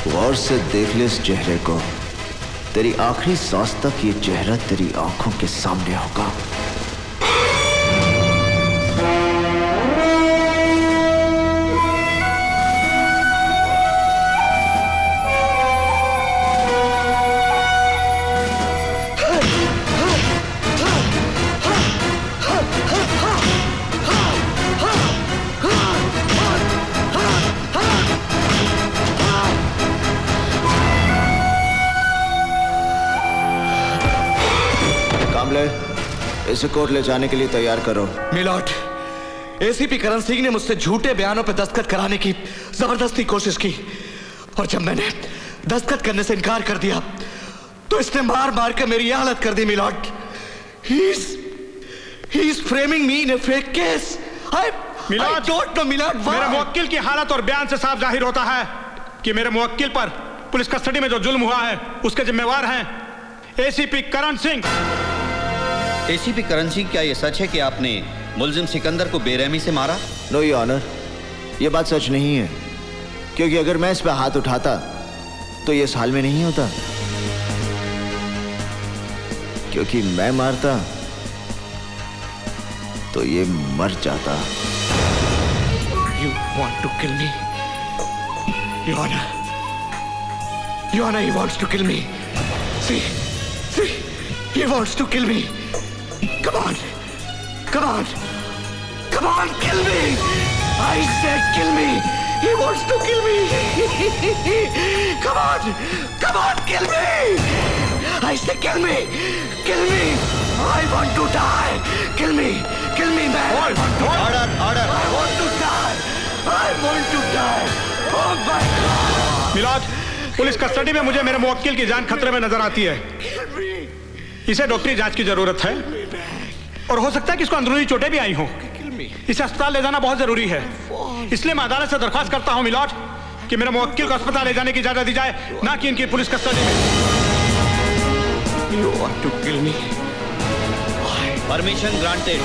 गौर से देख ले इस चेहरे को। तेरी आखिरी सांस तक ये चेहरा तेरी आंखों के सामने होगा। इसे कोर्ट ले जाने के लिए तैयार करो। मिलॉर्ड, एसीपी करण सिंह ने मुझसे झूठे बयानों पर दस्तखत कराने की जबरदस्ती कोशिश की और जब मैंने दस्तखत करने से इनकार कर दिया तो इसने मार मार कर मेरी हालत कर दी। Milord, he is framing me in a fake case. I don't know, milord. मेरे मुवक्किल की हालत और बयान से साफ जाहिर होता है कि मेरे मुवक्किल पर पुलिस कस्टडी में जो जुल्म हुआ है उसके जिम्मेवार हैं एसीपी करण सिंह। एसीपी करण सिंह, क्या यह सच है कि आपने मुलजिम सिकंदर को बेरहमी से मारा? नो योर ऑनर, यह बात सच नहीं है, क्योंकि अगर मैं इस पर हाथ उठाता तो ये इस हाल में नहीं होता, क्योंकि मैं मारता तो ये मर जाता। You want to kill me? Your Honor, Your Honor, he wants to kill me. See, he wants to kill me. Come on, come on, come on, kill me! I said kill me! He wants to kill me! Come on, kill me! I said kill me! Kill me! I want to die! Kill me, man! Order! I want to die! I want to die! Oh my God! Milord, police custody में मुझे मेरे मुवक्किल की जान खतरे में नजर आती है। इसे डॉक्टरी जांच की जरूरत है और हो सकता है कि इसको अंदरूनी चोटें भी आई हों। इसे अस्पताल ले जाना बहुत जरूरी है, इसलिए मैं अदालत से दरख्वास्त करता हूं मिलॉर्ड कि मेरे मुवक्किल को अस्पताल ले जाने की इजाजत दी जाए, ना कि इनकी पुलिस कस्टडी में। You want to kill me? Permission granted.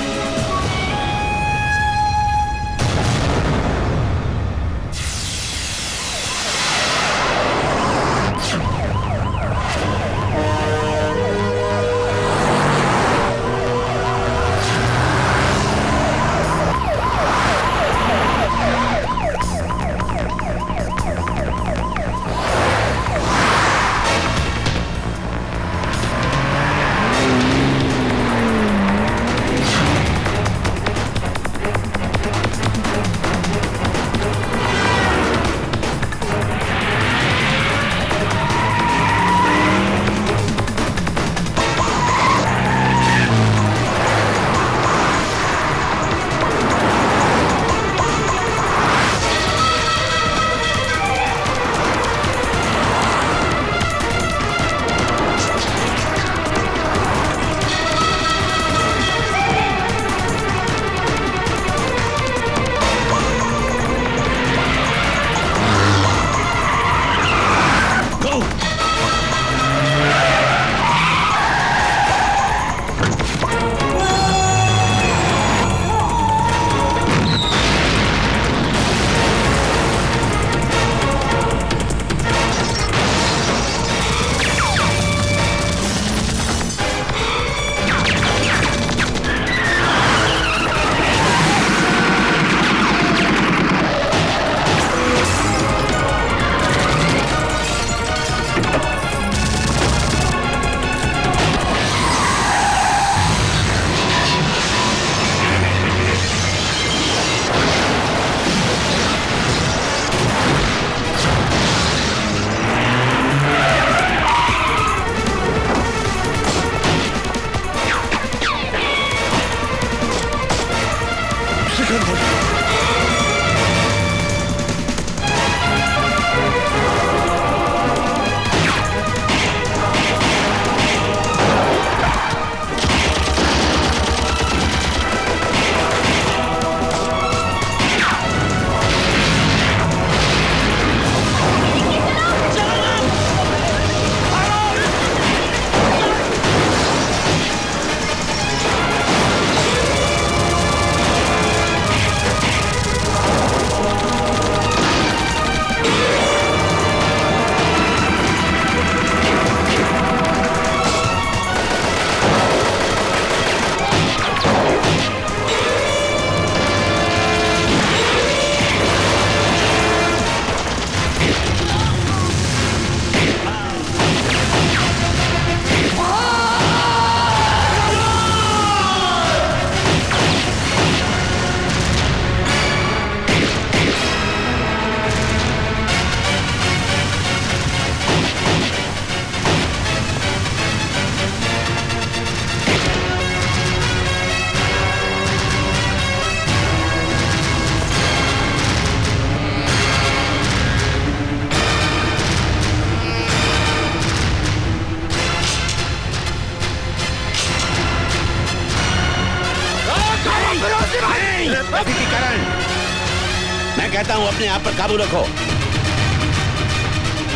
कहता हूँ अपने आप पर काबू रखो।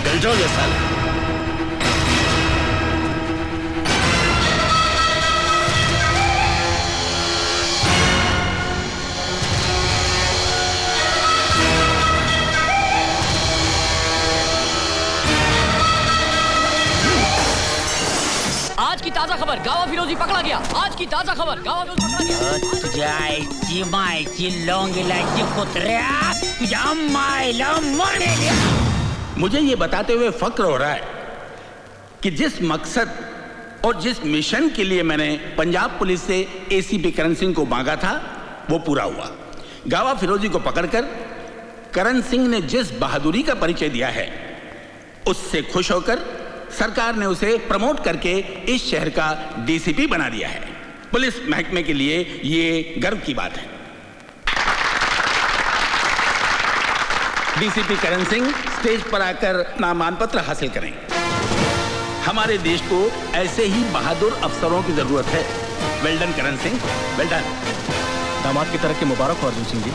Control yourself. आज की ताजा खबर, गावा फिरोजी पकड़ा गया। आज की ताजा खबर, गावा फिरोजी पकड़ा गया। तुझ्या आईची मायची लोंगिलाची कुत्र्या, तुझ्या मायला मरेल। मुझे ये बताते हुए फक्र हो रहा है कि जिस मकसद और जिस मिशन के लिए मैंने पंजाब पुलिस से एसीपी करण सिंह को मांगा था वो पूरा हुआ। गावा फिरोजी को पकड़कर करण सिंह ने जिस बहादुरी का परिचय दिया है उससे खुश होकर सरकार ने उसे प्रमोट करके इस शहर का डीसीपी बना दिया है। पुलिस महकमे के लिए ये गर्व की बात है। डीसीपी करण सिंह स्टेज पर आकर नामांकन पत्र हासिल करें। हमारे देश को ऐसे ही बहादुर अफसरों की जरूरत है। Well done Karan Singh, well done. दामाद की तरफ की मुबारक हो Arjun Singh ji.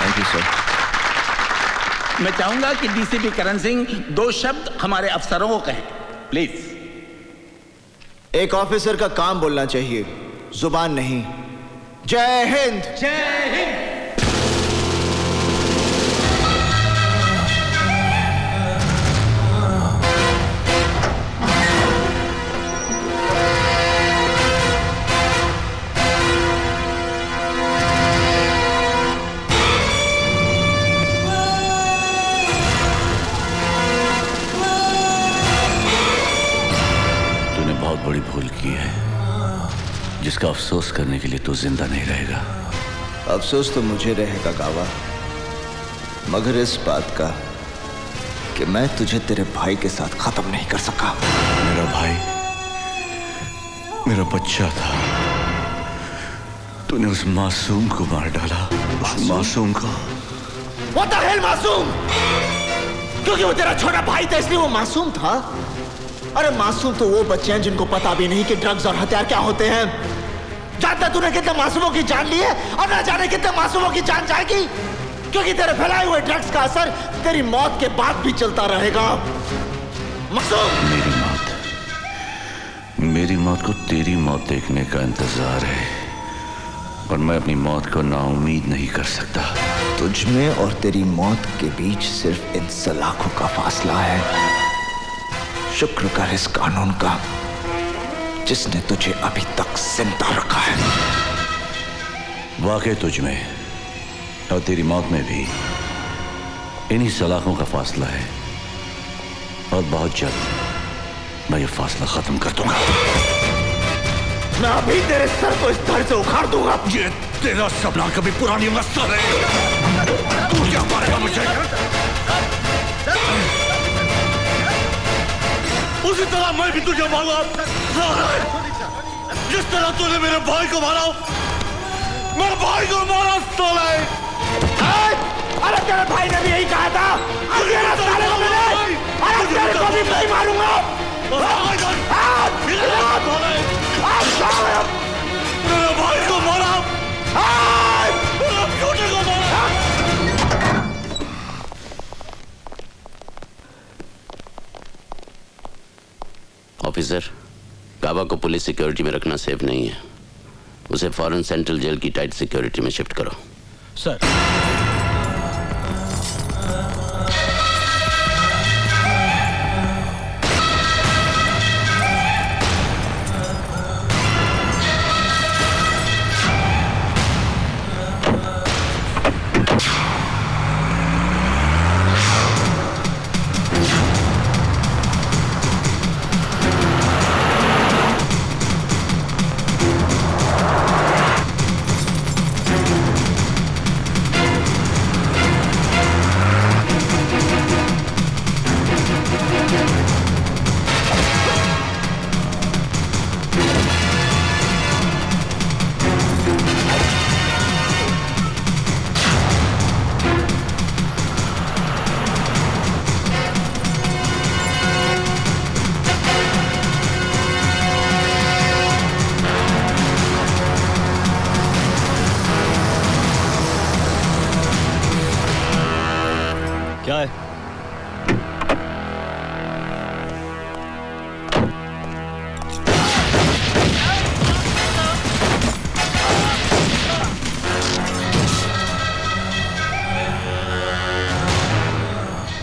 Thank you sir. मैं चाहूंगा कि डीसीपी करण सिंह 2 शब्द हमारे अफसरों को कहें, प्लीज। एक ऑफिसर का काम बोलना चाहिए, जुबान नहीं। जय हिंद। जय हिंद। बड़ी भूल की है जिसका अफसोस करने के लिए तू जिंदा नहीं रहेगा। अफसोस तो मुझे रहेगा गावा, मगर इस बात का कि मैं तुझे तेरे भाई के साथ खत्म नहीं कर सका। मेरा भाई मेरा बच्चा था, तूने उस मासूम को मार डाला। मासूम को? What the hell मासूम? क्योंकि वो तेरा छोटा भाई था इसलिए वो मासूम था? अरे मासूम तो वो बच्चे हैं जिनको पता भी नहीं कि ड्रग्स और हथियार क्या होते हैं। जानता तूने कितने मासूमों की जान ली है और ना जाने कितने मासूमों की जान जाएगी, क्योंकि तेरे फैलाए हुए ड्रग्स का असर तेरी मौत के बाद भी चलता रहेगा। मासूम। मेरी मौत को तेरी मौत देखने का इंतजार है और मैं अपनी मौत को नाउम्मीद नहीं कर सकता। तुझ में और तेरी मौत के बीच सिर्फ इन सलाखों का फासला है। शुक्र कर इस कानून का जिसने तुझे अभी तक जिंदा रखा है। वाकई तुझ में और तेरी मौत में भी इन्हीं सलाखों का फासला है और बहुत जल्द मैं ये फासला खत्म कर दूंगा। मैं अभी तेरे सर को इस धड़ से उखाड़ दूंगा। ये तेरा सपना कभी पूरा नहीं होगा साले। तू क्या मारेगा मुझे? उसी तरह मैं भी तुझे मारूंगा। जिस तरह तूने मेरे भाई को मारा, मेरे भाई को मारा साले। अरे तेरे भाई ने भी यही कहा था। अरे तेरे को भी नहीं मारूंगा। मेरे भाई को मारा, मेरे बेटे को मारा। ऑफिसर, गावा को पुलिस सिक्योरिटी में रखना सेफ नहीं है। उसे फौरन सेंट्रल जेल की टाइट सिक्योरिटी में शिफ्ट करो। सर। क्या है?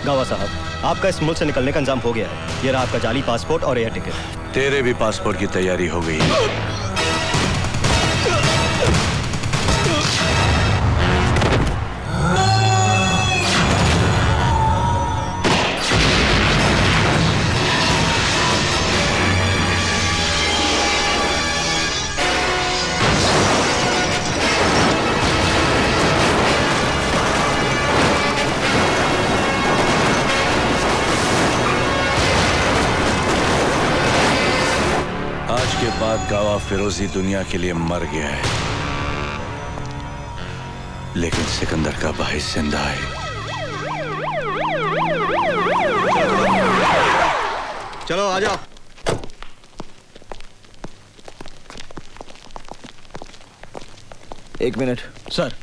गावा साहब, आपका इस मुल्क से निकलने का इंतजाम हो गया है। ये रहा आपका जाली पासपोर्ट और एयर टिकट। तेरे भी पासपोर्ट की तैयारी हो गई है। के बाद गावा फिरोजी दुनिया के लिए मर गया है, लेकिन सिकंदर का भाई जिंदा है। चलो आ जाओ। एक मिनट। सर,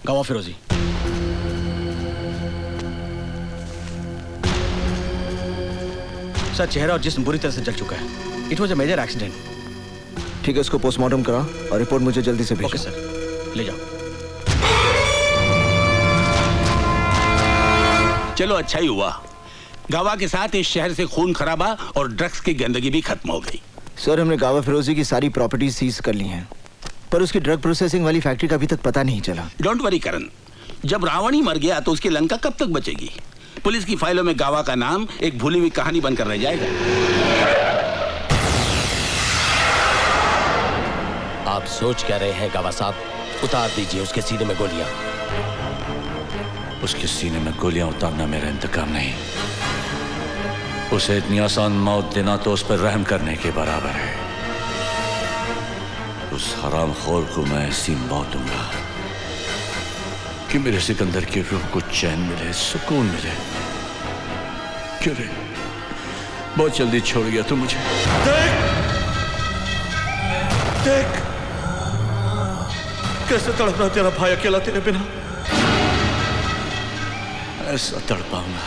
गावा फिरोजी। सर, चेहरा और जिस्म बुरी तरह से जल चुका है। It was a major accident. ठीक है, इसको पोस्टमार्टम करा और रिपोर्ट मुझे जल्दी से भेजो। ओके सर, ले जाओ। चलो अच्छा ही हुआ, गावा के साथ इस शहर से खून खराबा और ड्रग्स की गंदगी भी खत्म हो गई। सर, हमने गावा फिरोजी की सारी प्रॉपर्टी सीज कर ली हैं, पर उसकी ड्रग प्रोसेसिंग वाली फैक्ट्री का अभी तक पता नहीं चला। डोंट वरी करण, जब रावण ही मर गया तो उसकी लंका कब तक बचेगी? पुलिस की फाइलों में गावा का नाम एक भूली हुई कहानी बनकर रह जाएगा। आप सोच क्या रहे हैं गावा साहब? उतार दीजिए उसके सीने में गोलियां। उसके सीने में गोलियां उतारना मेरा इंतकाम नहीं, उसे इतनी आसान मौत देना तो उस पर रहम करने के बराबर है। उस हरामखोर को मैं ऐसी मौत दूंगा कि मेरे सिकंदर की रूह को चैन मिले, सुकून मिले। क्यों रे, बहुत जल्दी छोड़ गया तू मुझे। देख कैसे तड़प रहा तेरा भाई अकेला तेरे बिना। ऐसा तड़पाऊंगा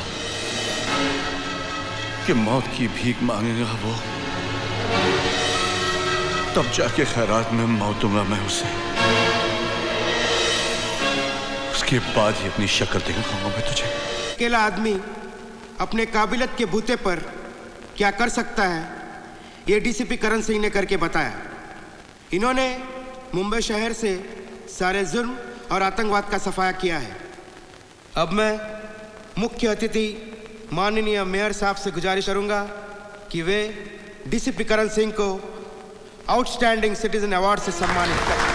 कि मौत की भीख मांगेगा वो, तब जाके खैरात में मौत दूंगा मैं उसे। उसके बाद ही अपनी शक्ल दिखाऊंगा मैं तुझे। अकेला आदमी अपने काबिलियत के बूते पर क्या कर सकता है, ये डीसीपी करण सिंह ने करके बताया। इन्होंने मुंबई शहर से सारे जुर्म और आतंकवाद का सफाया किया है। अब मैं मुख्य अतिथि माननीय मेयर साहब से गुजारिश करूंगा कि वे डीसीपी करण सिंह को आउटस्टैंडिंग सिटीजन अवार्ड से सम्मानित करें।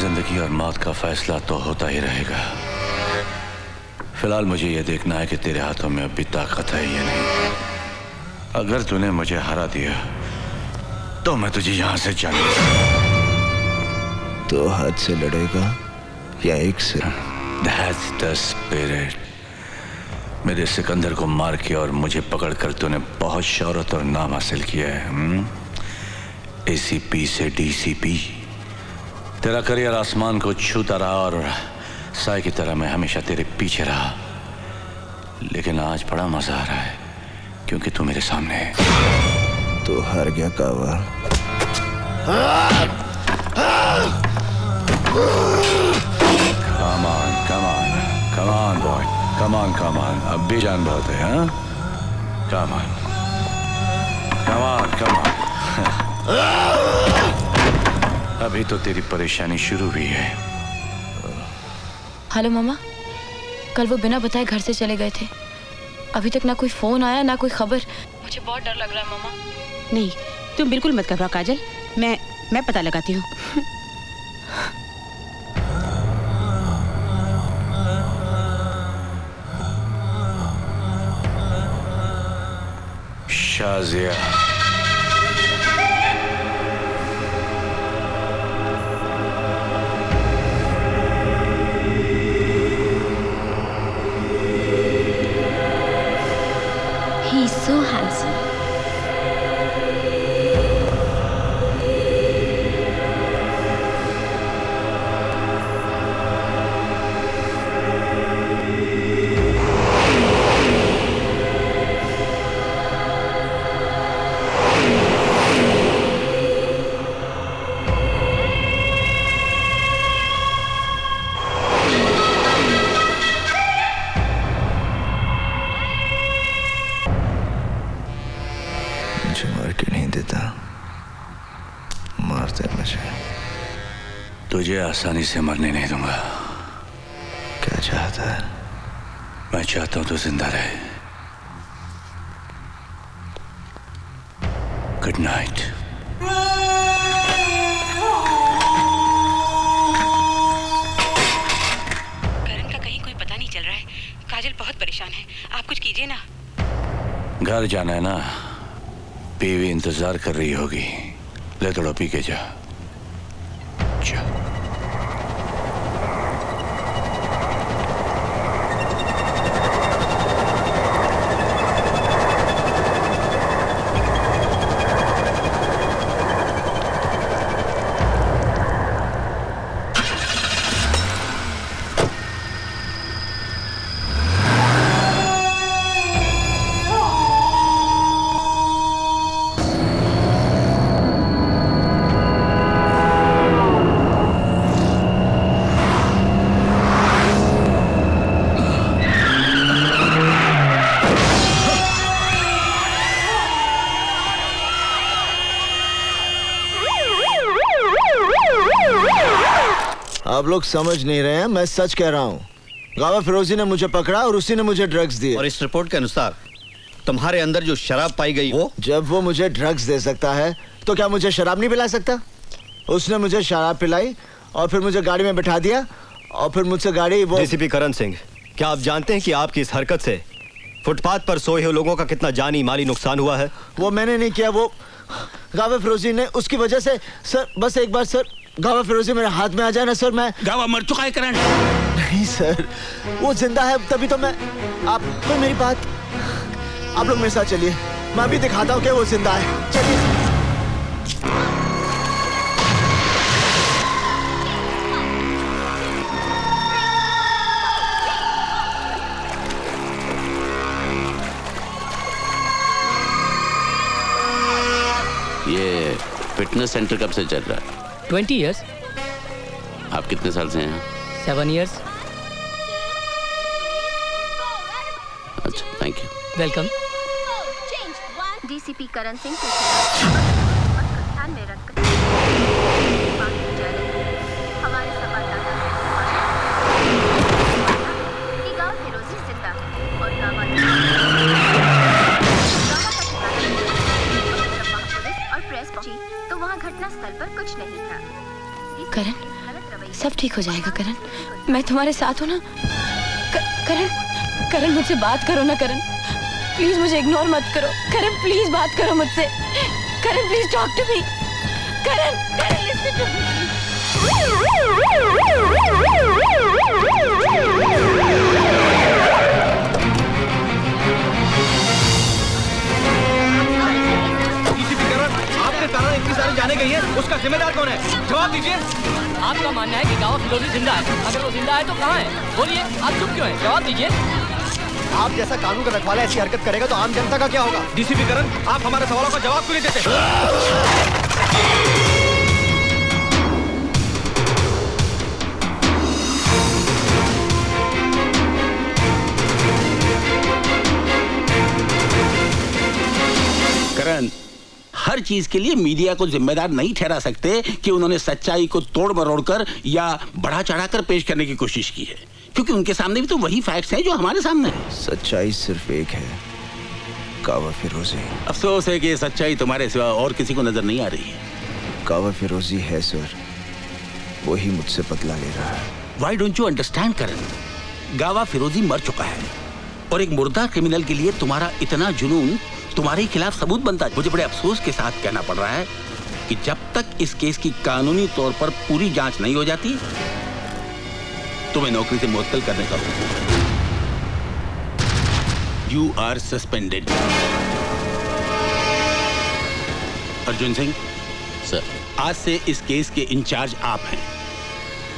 जिंदगी और मौत का फैसला तो होता ही रहेगा। फिलहाल मुझे यह देखना है कि तेरे हाथों में अभी ताकत है या नहीं। अगर तूने मुझे हरा दिया तो मैं तुझे यहां से जाने। तो हाथ से लड़ेगा या एक से? That's the spirit। मेरे सिकंदर को मार के और मुझे पकड़कर तूने बहुत शौहरत और नाम हासिल किया है। एसीपी से डीसीपी, तेरा करियर आसमान को छूता रहा और साए की तरह मैं हमेशा तेरे पीछे रहा। लेकिन आज बड़ा मजा आ रहा है क्योंकि तू मेरे सामने है। तो हार गया कावा। Come on। कमान कमान, अब भी जान बहुत है, हाँ? कमान कमान कमान। अभी तो तेरी परेशानी शुरू हुई है। हेलो मामा, कल वो बिना बताए घर से चले गए थे। अभी तक ना कोई फोन आया ना कोई खबर। मुझे बहुत डर लग रहा है मामा। नहीं, तुम बिल्कुल मत घबराओ काजल, मैं पता लगाती हूँ। Shazia, He's so handsome. मुझे मार के नहीं देता, मारते मुझे। तुझे आसानी से मरने नहीं दूंगा। क्या चाहता है? मैं चाहता हूं तू जिंदा रहे। Good night. करण का कहीं कोई पता नहीं चल रहा है। काजल बहुत परेशान है, आप कुछ कीजिए ना। घर जाना है ना, बीवी इंतजार कर रही होगी। ले थोड़ा पी के जा। आप लोग समझ नहीं रहे हैं, मैं सच कह रहा हूँ। गावा फिरोजी ने मुझे पकड़ा और उसी ने मुझे ड्रग्स दिए। और इस रिपोर्ट के अनुसार तुम्हारे अंदर जो शराब पाई गई वो जब वो मुझे ड्रग्स दे सकता है तो क्या मुझे शराब नहीं पिला सकता? उसने मुझे शराब पिलाई और फिर मुझे गाड़ी में बिठा दिया और फिर मुझसे गाड़ी वो। डीसीपी करण सिंह, क्या आप जानते हैं कि आपकी इस हरकत से फुटपाथ पर सोए हुए लोगों का कितना जानी माली नुकसान हुआ है? वो मैंने नहीं किया, वो गावा फिरोजी ने। उसकी वजह से सर, बस एक बार सर गावा फिरोजी मेरे हाथ में आ जाए ना सर, मैं। गावा मर चुका है करण। नहीं सर, वो जिंदा है, तभी तो मैं। आप कोई मेरी बात, आप लोग मेरे साथ चलिए, मैं अभी दिखाता हूँ कि वो जिंदा है। चलिए। ये फिटनेस सेंटर कब से चल रहा है? 20 years. आप कितने साल से हैं? 7 years. अच्छा, thank you. Welcome. DCP Karan Singh के ध्यान में रखकर हमारे संवाददाता कि गांव फिरोजी जिंदा है और गांव और प्रेस पहुंची तो वहां घटना स्थल पर कुछ नहीं था। करण, सब ठीक हो जाएगा करण, मैं तुम्हारे साथ हूँ ना। करण, करण मुझसे बात करो ना करण, प्लीज मुझे इग्नोर मत करो। करण प्लीज बात करो मुझसे। Karan please talk to me. Karan, Karan listen to me. आपके कारण इतनी सारी जाने गई है, उसका जिम्मेदार कौन है? जवाब दीजिए। आपका मानना है कि गावा फिरोजी जिंदा है। अगर वो जिंदा है तो कहाँ है? बोलिए, आप चुप क्यों हैं? जवाब दीजिए। आप जैसा कानून का रखवाला ऐसी हरकत करेगा तो आम जनता का क्या होगा? डीसीपी करण, आप हमारे सवालों का जवाब क्यों नहीं देते? चीज के लिए मीडिया को जिम्मेदार नहीं ठहरा सकते कि उन्होंने सच्चाई को तोड़ मरोड़ कर या बढ़ा चढ़ाकर पेश करने की कोशिश की है, क्योंकि उनके सामने भी तो वही फैक्ट्स हैं जो हमारे सामने हैं। सच्चाई सिर्फ एक है, कावा फिरोजी। अफसोस है कि ये सच्चाई तुम्हारे सिवा और किसी को नजर नहीं आ रही है। कावा फिरोजी है सर, वही मुझसे बदला ले रहा है। Why don't you understand, करण? गावा फिरोजी मर चुका है और एक मुर्दा क्रिमिनल के लिए तुम्हारा इतना जुनून तुम्हारे खिलाफ सबूत बनता है। मुझे बड़े अफसोस के साथ कहना पड़ रहा है कि जब तक इस केस की कानूनी तौर पर पूरी जांच नहीं हो जाती, तुम्हें नौकरी से मुअत्तल करने का हुक्म। You are suspended. Arjun Singh sir, आज से इस केस के इंचार्ज आप हैं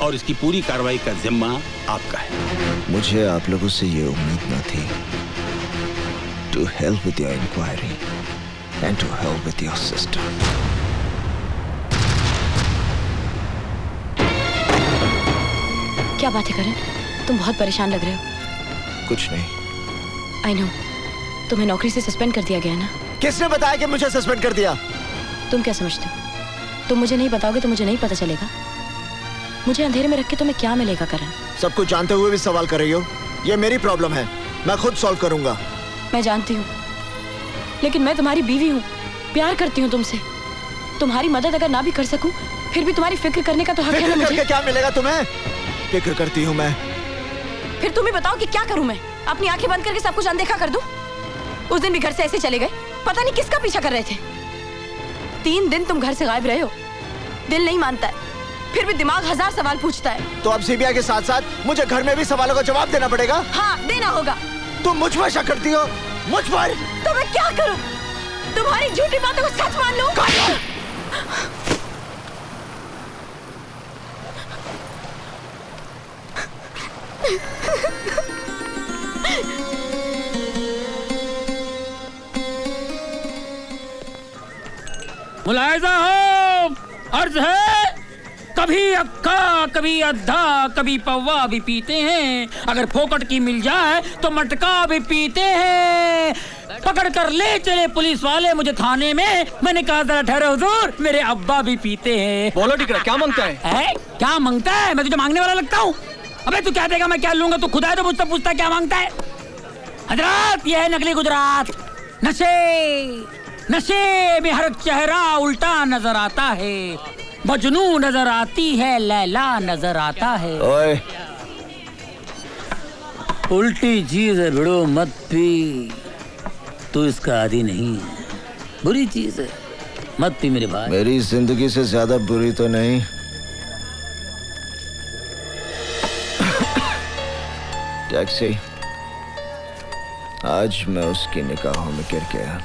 और इसकी पूरी कार्रवाई का जिम्मा आपका है। मुझे आप लोगों से ये उम्मीद न थी। To hell with your inquiry and to hell with your sister. क्या बात है करण, तुम बहुत परेशान लग रहे हो। कुछ नहीं। आई नो, तुम्हें नौकरी से सस्पेंड कर दिया गया ना। किसने बताया कि मुझे सस्पेंड कर दिया? तुम क्या समझते हो, तुम मुझे नहीं बताओगे तो मुझे नहीं पता चलेगा? मुझे अंधेरे में रख के तुम्हें क्या मिलेगा करण? सब कुछ जानते हुए भी सवाल कर रही हो। ये मेरी प्रॉब्लम है, मैं खुद सॉल्व करूंगा। मैं जानती हूँ, लेकिन मैं तुम्हारी बीवी हूँ, प्यार करती हूँ तुमसे। तुम्हारी मदद अगर ना भी कर सकूं, फिर भी तुम्हारी फिक्र करने का तो हक है ना मुझे। करके क्या मिलेगा तुम्हें? फिक्र करती हूँ मैं। फिर तुम ही बताओ कि क्या करूं मैं? अपनी आंखें बंद करके सब कुछ अनदेखा कर दूं? उस दिन भी घर से ऐसे चले गए, पता नहीं किसका पीछा कर रहे थे। 3 दिन तुम घर से गायब रहे हो, दिल नहीं मानता है, फिर भी दिमाग 1000 सवाल पूछता है। तो अब सीबीआई के साथ साथ मुझे घर में भी सवालों का जवाब देना पड़ेगा? हाँ, देना होगा। तुम मुझ पर शक करती हो? मुझ पर? तो मैं क्या करूं? तुम्हारी झूठी बातों को सच मान लूं? मुलाहिजा हो, अर्ज है, कभी अक्का कभी अद्धा कभी पौवा भी पीते हैं, अगर फोकट की मिल जाए तो मटका भी पीते हैं। पकड़ कर ले चले पुलिस वाले मुझे थाने में, मैंने कहा जरा ठहरो हुजूर, मेरे अब्बा भी पीते हैं। बोलो टिकरा, क्या मांगता है? क्या मांगता है? मैं तुझे मांगने वाला लगता हूँ? अबे तू क्या देगा मैं क्या लूंगा? तू खुदा है तो मुझसे पूछता क्या मांगता है? हजरात, ये है नकली गुजरात। नशे में हर चेहरा उल्टा नजर आता है, मजनू नजर आती है, लैला नजर आता है। ओए, उल्टी चीज है भिड़ो मत पी, तू इसका आदी नहीं है, बुरी चीज है, मत पी मेरे भाई। मेरी जिंदगी से ज्यादा बुरी तो नहीं। टैक्सी, आज मैं उसकी निगाहों में गिर गया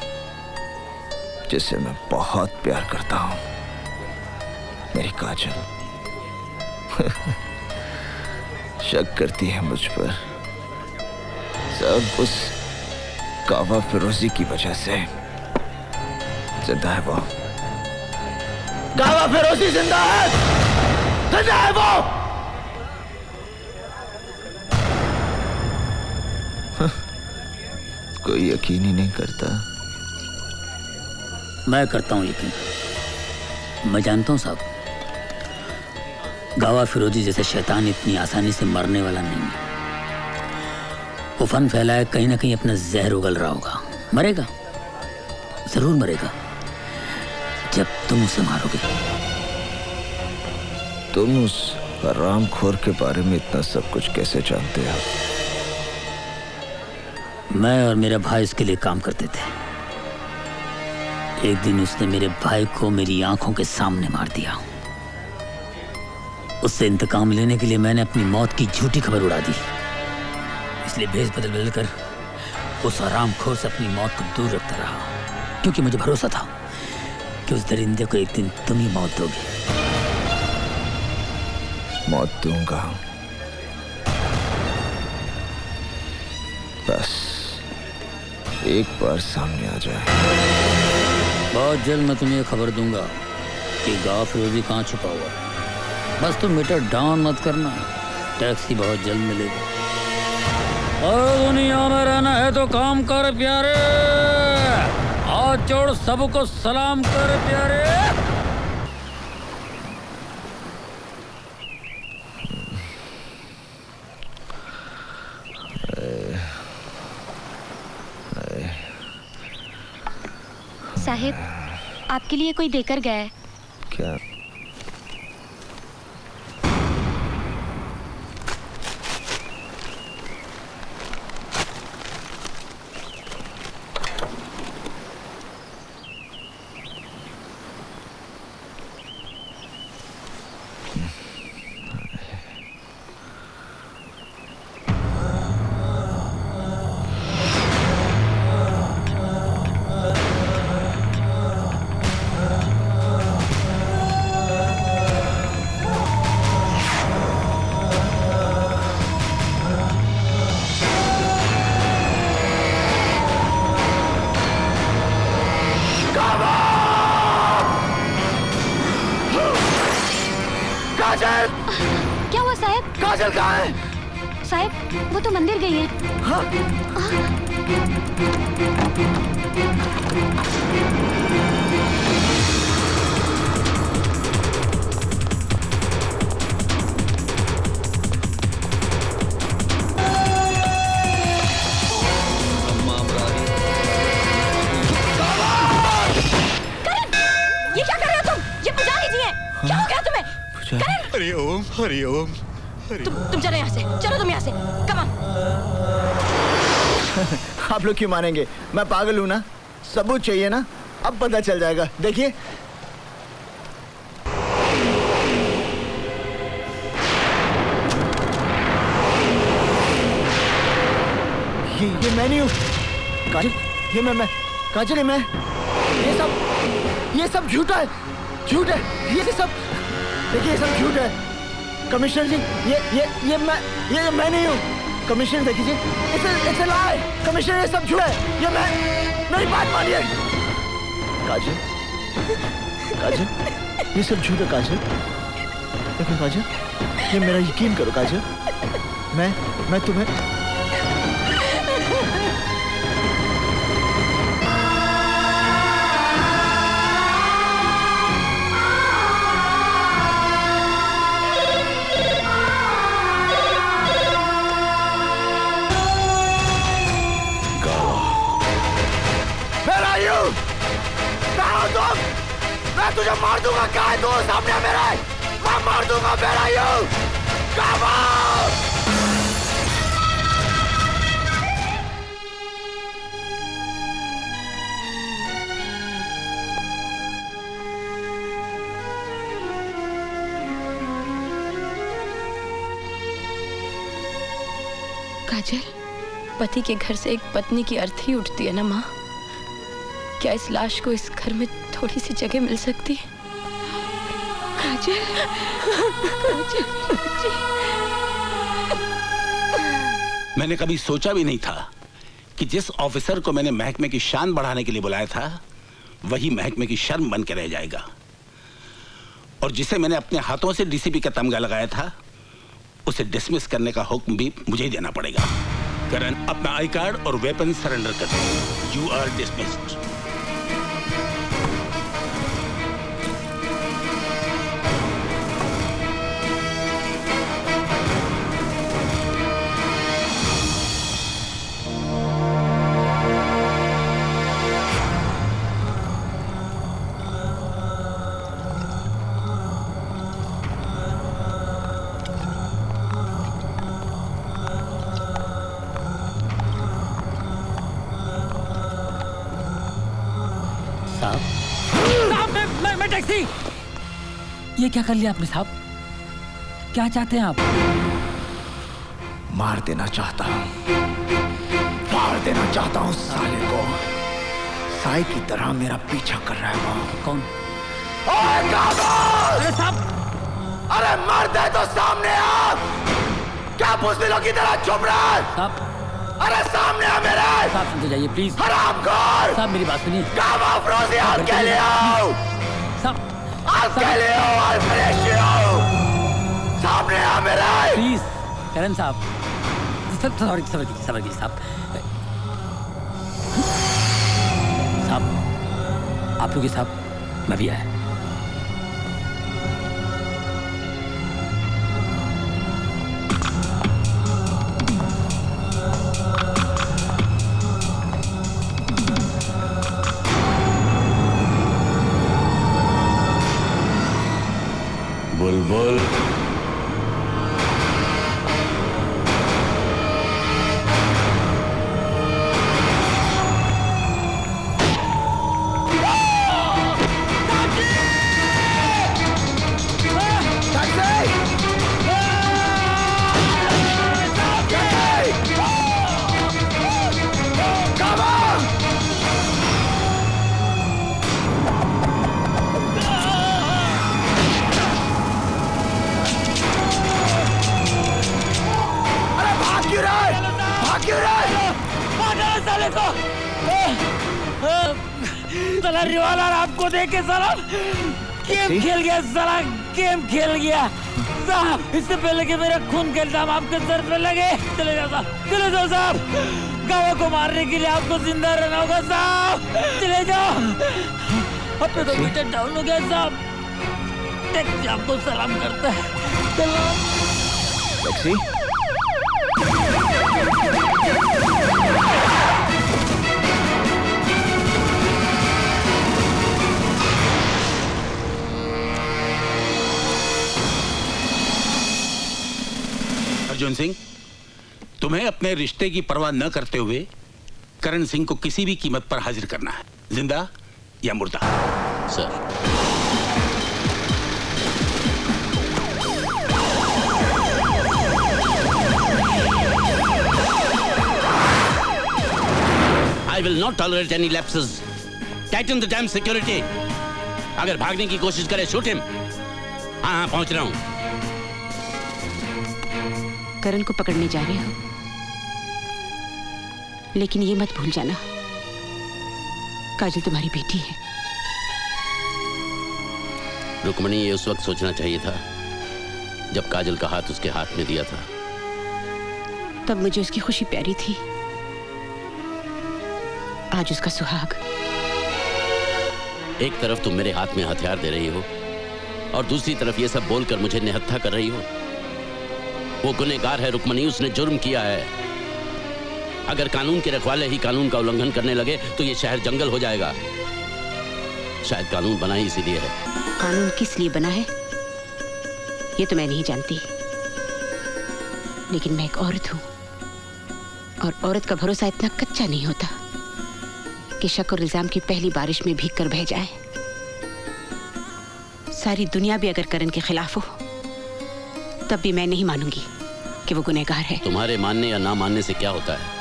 जिसे मैं बहुत प्यार करता हूं, मेरी काजल। शक करती है मुझ पर, सब उस कावा फिरोजी की वजह से। जिंदा है वो, कावा फिरोजी जिंदा है, जिंदा है वो। कोई यकीन ही नहीं करता। मैं करता हूँ यकीन, मैं जानता हूँ साहब, गावा फिरोजी जैसे शैतान इतनी आसानी से मरने वाला नहीं है। वो फन फैलाए कहीं ना कहीं अपना जहर उगल रहा होगा, मरेगा, जरूर मरेगा जब तुम उसे मारोगे। तुम उस हरामखोर के बारे में इतना सब कुछ कैसे जानते हो? मैं और मेरा भाई इसके लिए काम करते थे। एक दिन उसने मेरे भाई को मेरी आंखों के सामने मार दिया। उससे इंतकाम लेने के लिए मैंने अपनी मौत की झूठी खबर उड़ा दी, इसलिए भेष बदल बदल कर उस हरामखोर से अपनी मौत को दूर रखता रहा, क्योंकि मुझे भरोसा था कि उस दरिंदे को एक दिन तुम ही मौत दोगे। मौत दूंगा, बस एक बार सामने आ जाए। बहुत जल्द मैं तुम्हें खबर दूंगा कि गावा फिरोजी कहाँ छुपा हुआ है। बस तुम मीटर डाउन मत करना, टैक्सी बहुत जल्द मिलेगा। और दुनिया में रहना है तो काम कर प्यारे, हाथ जोड़ सबको सलाम कर प्यारे। साहिब, आपके लिए कोई देकर गया है। क्या? क्या हुआ साहब? काजल कहाँ है? साहब, वो तो मंदिर गई है। हाँ? ये क्या कर रहे हो तुम? ये पुजारी जी हैं। क्या हो गया तुम्हें? हरिओम हरिओम। तुम चलो यहाँ से, चलो तुम यहाँ से, कम ऑन। आप लोग क्यों मानेंगे? मैं पागल हूँ ना? सबूत चाहिए ना? अब पता चल जाएगा, देखिए। ये मैं नहीं हूँ काजल, ये मैं काजल, ये मैं। ये सब झूठा है, झूठ है ये सब। देखिए ये सब झूठ है कमिश्नर जी। ये मैं नहीं हूँ कमिश्नर। देखिए इट्स अ लाई कमिश्नर, ये सब झूठ है। ये मैं, मेरी बात मानिए काजल। काजल ये सब झूठ है काजल। देखो काजल, ये मेरा यकीन करो काजल। मैं तुम्हें मैं तुझे मार दूंगा। कहाँ है तू? सामने मेरा है, मैं मार दूंगा। काजल, पति के घर से एक पत्नी की अर्थी उठती है ना माँ। क्या इस लाश को इस घर में थोड़ी सी जगह मिल सकती है? काजल, मैंने कभी सोचा भी नहीं था कि जिस ऑफिसर को मैंने महकमे की शान बढ़ाने के लिए बुलाया था, वही महकमे की शर्म बन के रह जाएगा। और जिसे मैंने अपने हाथों से डीसीपी का तमगा लगाया था, उसे डिसमिस करने का हुक्म भी मुझे ही देना पड़ेगा। करण, अपना आई कार्ड और वेपन सरेंडर कर दो। You are dismissed. मैं टैक्सी। ये क्या कर लिया आपने साहब? क्या चाहते हैं आप? मार देना चाहता हूँ, मार देना चाहता हूँ साले को। साई की तरह मेरा पीछा कर रहा है वो। कौन? अरे साहब, अरे मर दे तो सामने आ। क्या पुस्तलों की तरह चुप रहा है? साहब, अरे सामने आ मेरे। साहब समझ जाइए प्लीज। हरामखोर। साहब मेरी बात सुनिए। काम अफरोज़ी हाथ के लिए आओ। साहब के लिए आओ, सामने आ मेरे। प्लीज करण साहब, सॉरी साहब। साहब आप लोग साहब, मैं भी आया। बुलबुल, साला रिवालर आपको देख के साला गेम खेल गया, साला गेम खेल गया साहब। इससे पहले कि मेरा खून का इल्जाम आपके सर पे लगे, चले जाओ साहब, चले जाओ साहब। गावा को मारने के लिए आपको जिंदा रहना होगा साहब, चले जाओ। अब तो मीटर डाउन हो गया साहब। टैक्सी आपको सलाम करता है। टैक्सी अर्जुन सिंह, तुम्हें अपने रिश्ते की परवाह न करते हुए करण सिंह को किसी भी कीमत पर हाजिर करना है, जिंदा या मुर्दा। Sir, I will not tolerate any lapses. Tighten the damn security. अगर भागने की कोशिश करे, shoot him. हाँ, पहुंच रहा हूं। करण को पकड़ने जा रहे हो, लेकिन ये मत भूल जाना, काजल तुम्हारी बेटी है। रुक्मणी, ये उस वक्त सोचना चाहिए था जब काजल का हाथ उसके हाथ में दिया था। तब मुझे उसकी खुशी प्यारी थी, आज उसका सुहाग। एक तरफ तुम मेरे हाथ में हथियार दे रही हो और दूसरी तरफ ये सब बोलकर मुझे निहत्था कर रही हो। वो गुनहगार है रुक्मणी, उसने जुर्म किया है। अगर कानून के रखवाले ही कानून का उल्लंघन करने लगे तो ये शहर जंगल हो जाएगा। शायद कानून बना ही इसीलिए है। कानून किस लिए बना है ये तो मैं नहीं जानती, लेकिन मैं एक औरत हूं और औरत का भरोसा इतना कच्चा नहीं होता कि शक और इल्जाम की पहली बारिश में भीग कर बह जाए। सारी दुनिया भी अगर करण के खिलाफ हो तब भी मैं नहीं मानूंगी कि वो गुनहगार है। तुम्हारे मानने या ना मानने से क्या होता है?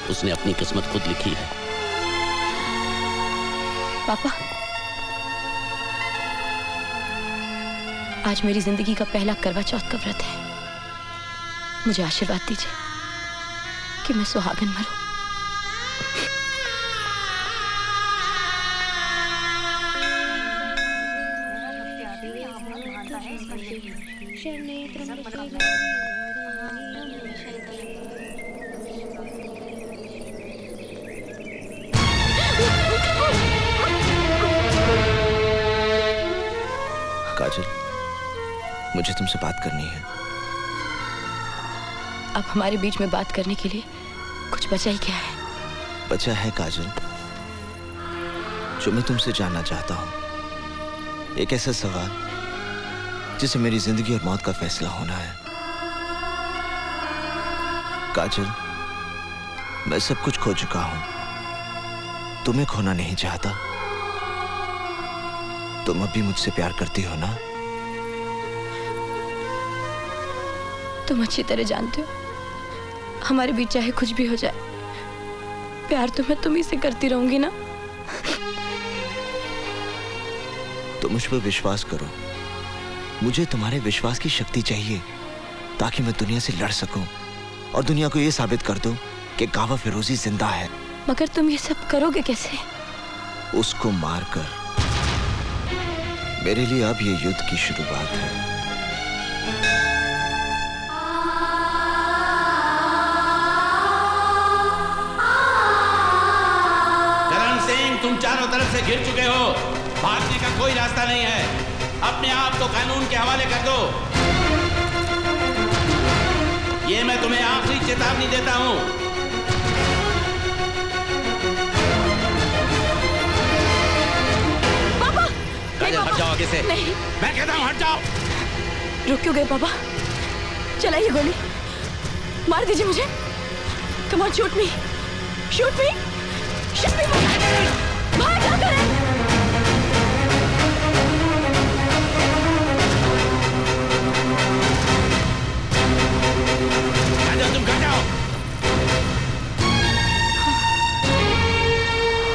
उसने अपनी किस्मत खुद लिखी है। पापा, आज मेरी जिंदगी का पहला करवा चौथ का व्रत है। मुझे आशीर्वाद दीजिए कि मैं सुहागन मरूं। काजल, मुझे तुमसे बात करनी है। अब हमारे बीच में बात करने के लिए कुछ बचा ही क्या है? बचा है काजल, जो मैं तुमसे जानना चाहता हूं। एक ऐसा सवाल जिसे मेरी जिंदगी और मौत का फैसला होना है। काजल, मैं सब कुछ खो चुका हूं, तुम्हें खोना नहीं चाहता। तुम अब भी मुझसे प्यार करती हो ना? तुम अच्छी तरह जानते हो, हमारे बीच चाहे कुछ भी हो जाए, प्यार तो मैं तुम्ही से करती रहूंगी ना। तो मुझ पर विश्वास करो। मुझे तुम्हारे विश्वास की शक्ति चाहिए ताकि मैं दुनिया से लड़ सकूं और दुनिया को यह साबित कर दूं कि गावा फिरोजी जिंदा है। मगर तुम ये सब करोगे कैसे? उसको मारकर। मेरे लिए अब ये युद्ध की शुरुआत है। करण सिंह, तुम चारों तरफ से घिर चुके हो, भागने का कोई रास्ता नहीं है। अपने आप को कानून के हवाले कर दो। ये मैं तुम्हें आखिरी चेतावनी देता हूं। पापा, काजल, हट जाओ आगे से। नहीं, मैं कहता हूं हट जाओ। रुक क्यों गए पापा? चलाइए गोली, मार दीजिए मुझे। Come on, shoot me, shoot me, shoot मी। भाग जा करण।